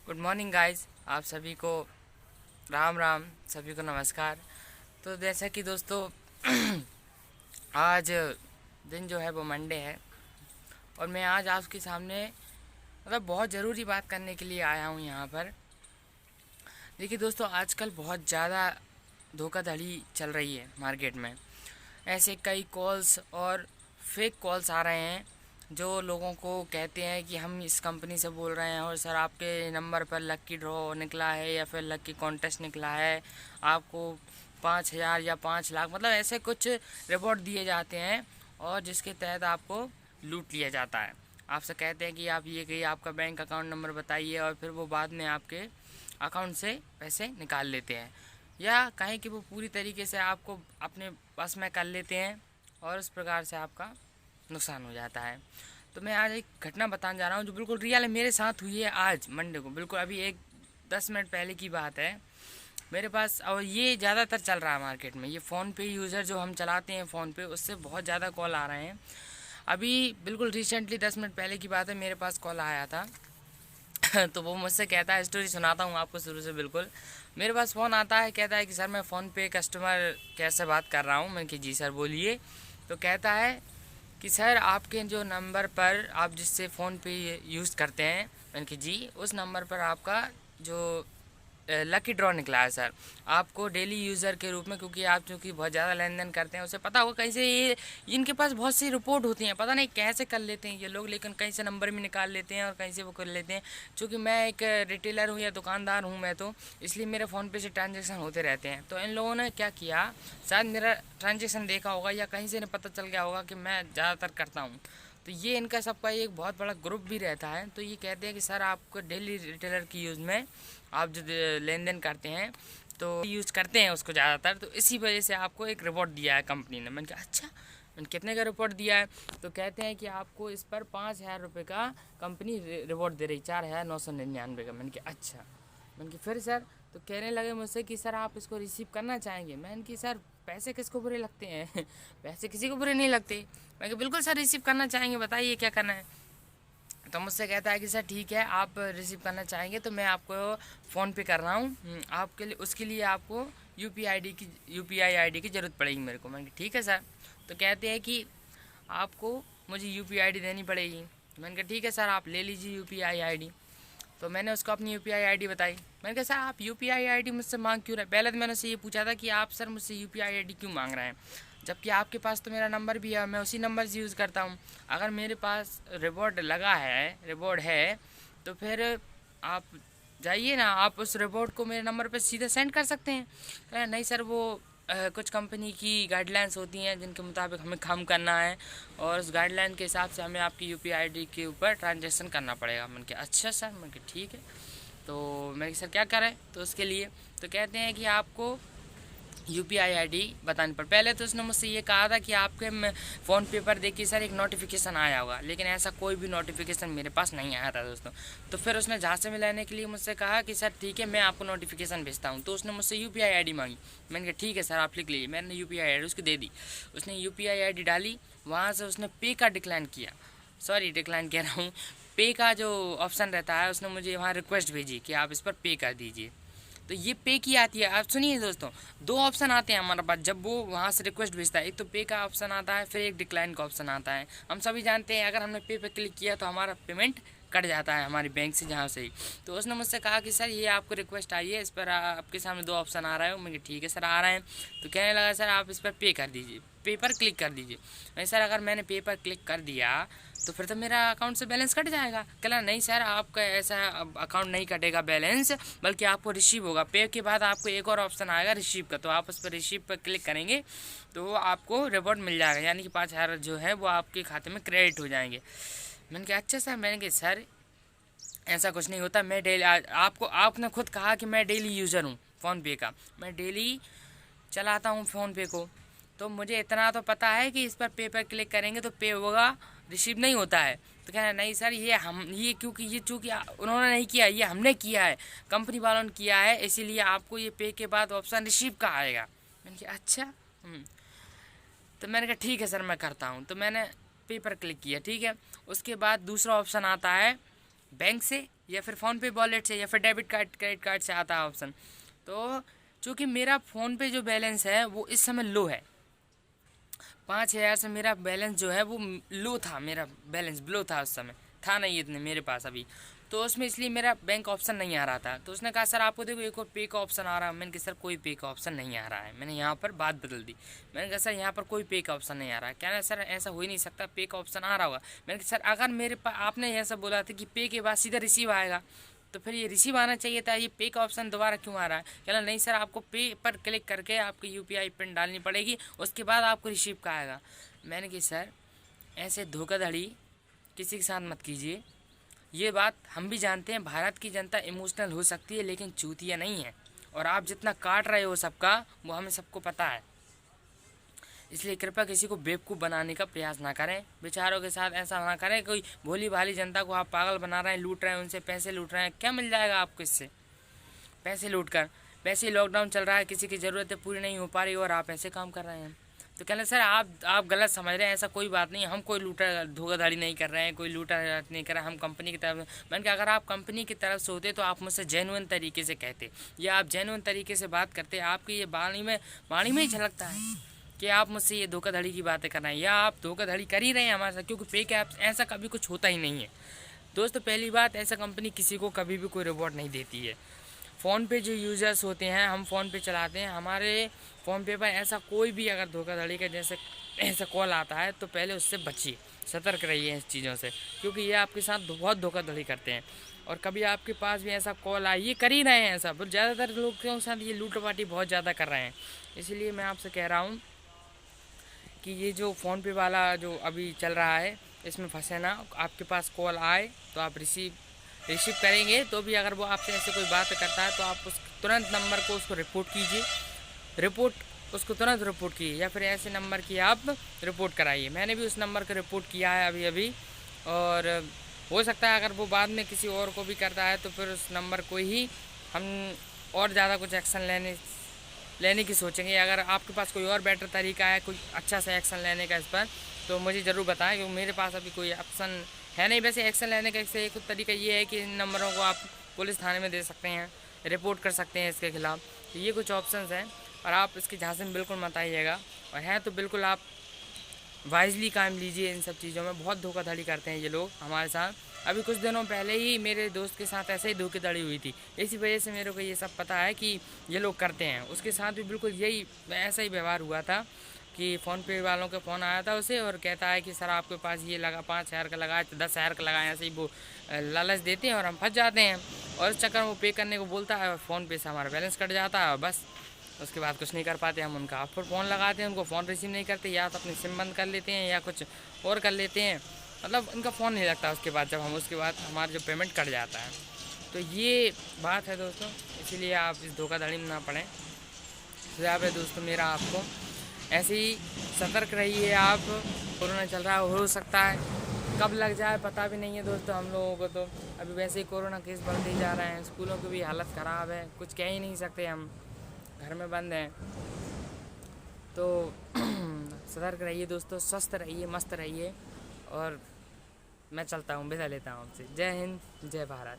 Good morning guys, आप सभी को राम राम, सभी को नमस्कार। तो जैसा कि दोस्तों आज दिन जो है वो मंडे है और मैं आज आपके सामने मतलब बहुत ज़रूरी बात करने के लिए आया हूँ यहाँ पर। देखिए दोस्तों, आजकल बहुत ज़्यादा धोखाधड़ी चल रही है मार्केट में। ऐसे कई कॉल्स और फेक कॉल्स आ रहे हैं जो लोगों को कहते हैं कि हम इस कंपनी से बोल रहे हैं और सर आपके नंबर पर लक्की ड्रॉ निकला है या फिर लक्की कॉन्टेस्ट निकला है, आपको 5,000 या 5 लाख मतलब ऐसे कुछ रिवॉर्ड दिए जाते हैं और जिसके तहत आपको लूट लिया जाता है। आपसे कहते हैं कि आप ये कहिए आपका बैंक अकाउंट नंबर बताइए और फिर वो बाद में आपके अकाउंट से पैसे निकाल लेते हैं या कहें कि वो पूरी तरीके से आपको अपने बस में कर लेते हैं और इस प्रकार से आपका नुकसान हो जाता है। तो मैं आज एक घटना बताने जा रहा हूँ जो बिल्कुल रियल है, मेरे साथ हुई है आज मंडे को, बिल्कुल अभी एक 10 मिनट पहले की बात है मेरे पास। और ये ज़्यादातर चल रहा है मार्केट में, ये फ़ोन पे यूज़र जो हम चलाते हैं फ़ोन पे, उससे बहुत ज़्यादा कॉल आ रहे हैं। अभी बिल्कुल रिसेंटली 10 मिनट पहले की बात है, मेरे पास कॉल आया था तो वो मुझसे कहता है, स्टोरी सुनाता हूँ आपको शुरू से। बिल्कुल मेरे पास फ़ोन आता है, कहता है कि सर मैं फ़ोन पे कस्टमर केयर से बात कर रहा हूँ। मैंने कि जी सर बोलिए। तो कहता है कि सर आपके जो नंबर पर आप जिससे फ़ोन पे यूज़ करते हैं, मैंने कि जी उस नंबर पर आपका जो लकी ड्रॉ निकला है सर, आपको डेली यूज़र के रूप में, क्योंकि आप चूँकि बहुत ज़्यादा लेन देन करते हैं, उसे पता होगा कहीं से ये इनके पास बहुत सी रिपोर्ट होती हैं, पता नहीं कैसे कर लेते हैं ये लोग, लेकिन कहीं से नंबर भी निकाल लेते हैं और कहीं से वो कर लेते हैं। चूँकि मैं एक रिटेलर हूँ या दुकानदार हूँ मैं, तो इसलिए मेरे फ़ोन पे से ट्रांजेक्शन होते रहते हैं। तो इन लोगों ने क्या किया, शायद मेरा ट्रांजेक्शन देखा होगा या कहीं से इन्हें पता चल गया होगा कि मैं ज़्यादातर करता हूँ। तो ये इनका सबका एक बहुत बड़ा ग्रुप भी रहता है। तो ये कहते हैं कि सर आपको डेली रिटेलर की यूज़ में आप जो लेन देन करते हैं तो यूज़ करते हैं उसको ज़्यादातर, तो इसी वजह से आपको एक रिवॉर्ड दिया है कंपनी ने। मैंने कहा अच्छा, मैंने कितने का रिवॉर्ड दिया है? तो कहते हैं कि आपको इस पर 5,000 रुपये का कंपनी रिवॉर्ड दे रही, 4,999 का। मैंने कहा अच्छा। मैंने कहा फिर सर? तो कहने लगे मुझसे कि सर आप इसको रिसीव करना चाहेंगे? मैंने कि सर पैसे किसको बुरे लगते हैं पैसे किसी को बुरे नहीं लगते। मैं कहा बिल्कुल सर रिसीव करना चाहेंगे, बताइए क्या करना है। तो मुझसे कहता है कि सर ठीक है, आप रिसीव करना चाहेंगे तो मैं आपको फ़ोन पे कर रहा हूँ, आपके लिए उसके लिए आपको यूपीआई आईडी की ज़रूरत पड़ेगी मेरे को। मैंने कहा ठीक है सर। तो कहते हैं कि आपको मुझे यूपीआई आईडी देनी पड़ेगी। मैंने कहा ठीक है सर, आप ले लीजिए यूपीआई आईडी। तो मैंने उसको अपनी यूपीआई आईडी बताई। मैंने कहा सर आप यूपीआई आईडी मुझसे मांग क्यों रहे? पहले तो मैंने उससे ये पूछा था कि आप सर मुझसे यूपीआई आईडी क्यों मांग रहे हैं, जबकि आपके पास तो मेरा नंबर भी है, मैं उसी नंबर से यूज़ करता हूँ। अगर मेरे पास रिवॉर्ड है तो फिर आप जाइए ना, आप उस रिवॉर्ड को मेरे नंबर पर सीधे सेंड कर सकते हैं। कहा नहीं सर, वो कुछ कंपनी की गाइडलाइंस होती हैं जिनके मुताबिक हमें काम करना है और उस गाइडलाइन के हिसाब से हमें आपकी यूपीआई आईडी के ऊपर ट्रांजेक्शन करना पड़ेगा। मैंने कहा अच्छा सर। मैंने कहा ठीक है। तो मैंने कहा सर क्या करें? तो उसके लिए तो कहते हैं कि आपको यूपीआई आईडी बतानी पड़। पहले तो उसने मुझसे ये कहा था कि आपके फ़ोन पे पर देखिए सर एक नोटिफिकेशन आया होगा, लेकिन ऐसा कोई भी नोटिफिकेशन मेरे पास नहीं आया था दोस्तों। तो फिर उसने झांसे में लेने के लिए मुझसे कहा कि सर ठीक है मैं आपको नोटिफिकेशन भेजता हूँ। तो उसने मुझसे यूपीआई आईडी मांगी। मैंने कहा ठीक है सर आप लिख लीजिए। मैंने यूपीआई आईडी उसको दे दी। उसने यूपीआई आईडी डाली, वहाँ से उसने पे का डिक्लाइन किया, सॉरी डिक्लाइन कह रहा हूँ, पे का जो ऑप्शन रहता है उसने मुझे वहाँ रिक्वेस्ट भेजी कि आप इस पर पे कर दीजिए। तो ये पे की आती है। आप सुनिए दोस्तों, दो ऑप्शन आते हैं हमारे पास जब वो वहाँ से रिक्वेस्ट भेजता है। एक तो पे का ऑप्शन आता है, फिर एक डिक्लाइन का ऑप्शन आता है। हम सभी जानते हैं अगर हमने पे क्लिक किया तो हमारा पेमेंट कट जाता है हमारी बैंक से जहाँ से ही। तो उसने मुझसे कहा कि सर ये आपको रिक्वेस्ट आई है, इस पर आपके सामने दो ऑप्शन आ रहा है। मैं ठीक है सर आ रहे हैं। तो कहने लगा सर आप इस पर पे कर दीजिए, पे पर क्लिक कर दीजिए। मैं सर अगर मैंने पे पर क्लिक कर दिया तो फिर तो मेरा अकाउंट से बैलेंस कट जाएगा। कहला नहीं सर आपका ऐसा अकाउंट नहीं कटेगा बैलेंस, बल्कि आपको रिसीव होगा। पे के बाद आपको एक और ऑप्शन आएगा रिसीव का, तो आप उस पर रिसीव पर क्लिक करेंगे तो आपको रिवॉर्ड मिल जाएगा, यानी कि 5,000 जो है वो आपके खाते में क्रेडिट हो जाएंगे। मैंने कहा अच्छा सर। मैंने कहा सर ऐसा कुछ नहीं होता, मैं डेली आपको आपने खुद कहा कि मैं डेली यूज़र हूँ फ़ोनपे का, मैं डेली चलाता हूँ फ़ोनपे को, तो मुझे इतना तो पता है कि इस पर क्लिक करेंगे तो पे होगा, रिसीव नहीं होता है। तो कहना नहीं सर ये क्योंकि ये चूँकि उन्होंने नहीं किया, ये हमने किया है, कंपनी वालों ने किया है, इसीलिए आपको ये पे के बाद ऑप्शन रिसीव का आएगा। मैंने कहा अच्छा। तो मैंने कहा ठीक है सर मैं करता हूँ। तो मैंने पे पर क्लिक किया, ठीक है। उसके बाद दूसरा ऑप्शन आता है बैंक से या फिर फ़ोनपे वॉलेट से या फिर डेबिट कार्ड क्रेडिट कार्ड से आता है ऑप्शन। तो चूँकि मेरा फ़ोनपे जो बैलेंस है वो इस समय लो है, 5,000 से मेरा बैलेंस जो है वो लो था, मेरा बैलेंस लो था उस समय, था नहीं इतने मेरे पास अभी। तो उसमें इसलिए मेरा बैंक ऑप्शन नहीं आ रहा था। तो उसने कहा सर आपको देखो एक और पे का ऑप्शन आ रहा है। मैंने कहा सर कोई पे का ऑप्शन नहीं आ रहा है। मैंने यहाँ पर बात बदल दी, मैंने कहा सर यहाँ पर कोई पे का ऑप्शन नहीं आ रहा है। क्या ना सर ऐसा हो ही नहीं सकता, पे का ऑप्शन आ रहा होगा। मैंने कहा सर अगर मेरे पास, आपने ऐसा बोला था कि पे के बाद सीधा रिसीव आएगा, तो फिर ये रिसीव आना चाहिए था, ये पे का ऑप्शन दोबारा क्यों आ रहा है? कहना नहीं सर आपको पे पर क्लिक करके आपकी यूपीआई पिन डालनी पड़ेगी, उसके बाद आपको रिसीव का आएगा। मैंने कहा सर ऐसे धोखाधड़ी किसी के साथ मत कीजिए। ये बात हम भी जानते हैं, भारत की जनता इमोशनल हो सकती है लेकिन चूतिया नहीं है, और आप जितना काट रहे हो सबका वो हमें सबको पता है। इसलिए कृपया किसी को बेवकूफ़ बनाने का प्रयास ना करें, बेचारों के साथ ऐसा ना करें। कोई भोली भाली जनता को आप पागल बना रहे हैं, लूट रहे हैं, उनसे पैसे लूट रहे हैं, क्या मिल जाएगा आपको इससे? पैसे लूट कर, वैसे ही लॉकडाउन चल रहा है, किसी की ज़रूरतें पूरी नहीं हो पा रही और आप ऐसे काम कर रहे हैं। तो कहना सर आप गलत समझ रहे हैं, ऐसा कोई बात नहीं, हम कोई लूटा धोखाधड़ी नहीं कर रहे हैं, कोई लूटा नहीं कर रहे हैं, हम कंपनी की तरफ। मैंने कहा अगर आप कंपनी की तरफ से होते तो आप मुझसे जेन्युइन तरीके से कहते, या आप जेन्युइन तरीके से बात करते। आपकी ये वाणी में ही झलकता है कि आप मुझसे ये धोखाधड़ी की बातें कर रहे हैं, या आप धोखाधड़ी कर ही रहे हैं हमारे साथ, क्योंकि पे के ऐप ऐसा कभी कुछ होता ही नहीं है दोस्तों। पहली बात, ऐसा कंपनी किसी को कभी भी कोई रिवॉर्ड नहीं देती है। फ़ोन पे जो यूज़र्स होते हैं, हम फ़ोन पे चलाते हैं, हमारे फ़ोन पे पर ऐसा कोई भी अगर धोखाधड़ी का जैसे ऐसा कॉल आता है तो पहले उससे बचिए, सतर्क रहिए इस चीज़ों से, क्योंकि ये आपके साथ बहुत धोखाधड़ी करते हैं। और कभी आपके पास भी ऐसा कॉल आए, ये कर ही रहे हैं ऐसा, पर ज़्यादातर लोग के साथ ये लूटपाटी बहुत ज़्यादा कर रहे हैं। इसलिए मैं आपसे कह रहा हूँ कि ये जो फ़ोन पे वाला जो अभी चल रहा है इसमें फंसे ना। आपके पास कॉल आए तो आप रिसीव करेंगे, तो भी अगर वो आपसे ऐसे कोई बात करता है तो आप उस तुरंत नंबर को उसको रिपोर्ट कीजिए, उसको तुरंत रिपोर्ट कीजिए, या फिर ऐसे नंबर की आप रिपोर्ट कराइए। मैंने भी उस नंबर को रिपोर्ट किया है अभी, और हो सकता है अगर वो बाद में किसी और को भी करता है तो फिर उस नंबर को ही हम और ज़्यादा कुछ एक्शन लेने की सोचेंगे। अगर आपके पास कोई और बेटर तरीका है, कोई अच्छा सा एक्शन लेने का इस पर, तो मुझे ज़रूर बताएं, क्योंकि मेरे पास अभी कोई ऑप्शन है नहीं। वैसे एक्शन लेने का एक तरीका ये है कि इन नंबरों को आप पुलिस थाने में दे सकते हैं, रिपोर्ट कर सकते हैं इसके खिलाफ़। तो ये कुछ ऑप्शंस हैं, और आप इसकी झांसे में बिल्कुल मत आइएगा, और हैं तो बिल्कुल आप वाइजली काम लीजिए। इन सब चीज़ों में बहुत धोखाधड़ी करते हैं ये लोग हमारे साथ। अभी कुछ दिनों पहले ही मेरे दोस्त के साथ ऐसे ही धोखाधड़ी हुई थी, इसी वजह से मेरे को ये सब पता है कि ये लोग करते हैं। उसके साथ भी बिल्कुल यही ऐसा ही व्यवहार हुआ था कि फ़ोन पे वालों का फ़ोन आया था उसे, और कहता है कि सर आपके पास ये लगा 5,000 का लगाया तो 10,000 का लगाया, ऐसे ही वो लालच देते हैं और हम फंस जाते हैं। और इस चक्कर में वो पे करने को बोलता है, फ़ोन पे से हमारा बैलेंस कट जाता है, और बस उसके बाद कुछ नहीं कर पाते हम उनका। आप फिर फ़ोन लगाते हैं, उनको फ़ोन रिसीव नहीं करते, या तो अपनी सिम बंद कर लेते हैं या कुछ और कर लेते हैं, मतलब उनका फ़ोन नहीं लगता उसके बाद, जब हम उसके बाद हमारा जो पेमेंट कट जाता है। तो ये बात है दोस्तों, इसीलिए आप इस धोखाधड़ी में ना पड़ें। सुझाव है दोस्तों मेरा आपको, ऐसे ही सतर्क रहिए आप। कोरोना चल रहा है, हो सकता है कब लग जाए पता भी नहीं है दोस्तों हम लोगों को। तो अभी वैसे ही कोरोना केस बढ़ते ही जा रहे हैं, स्कूलों की भी हालत ख़राब है, कुछ कह ही नहीं सकते, हम घर में बंद हैं। तो सतर्क रहिए दोस्तों, स्वस्थ रहिए, मस्त रहिए, और मैं चलता हूँ, विदा लेता हूँ आपसे। जय हिंद, जय भारत।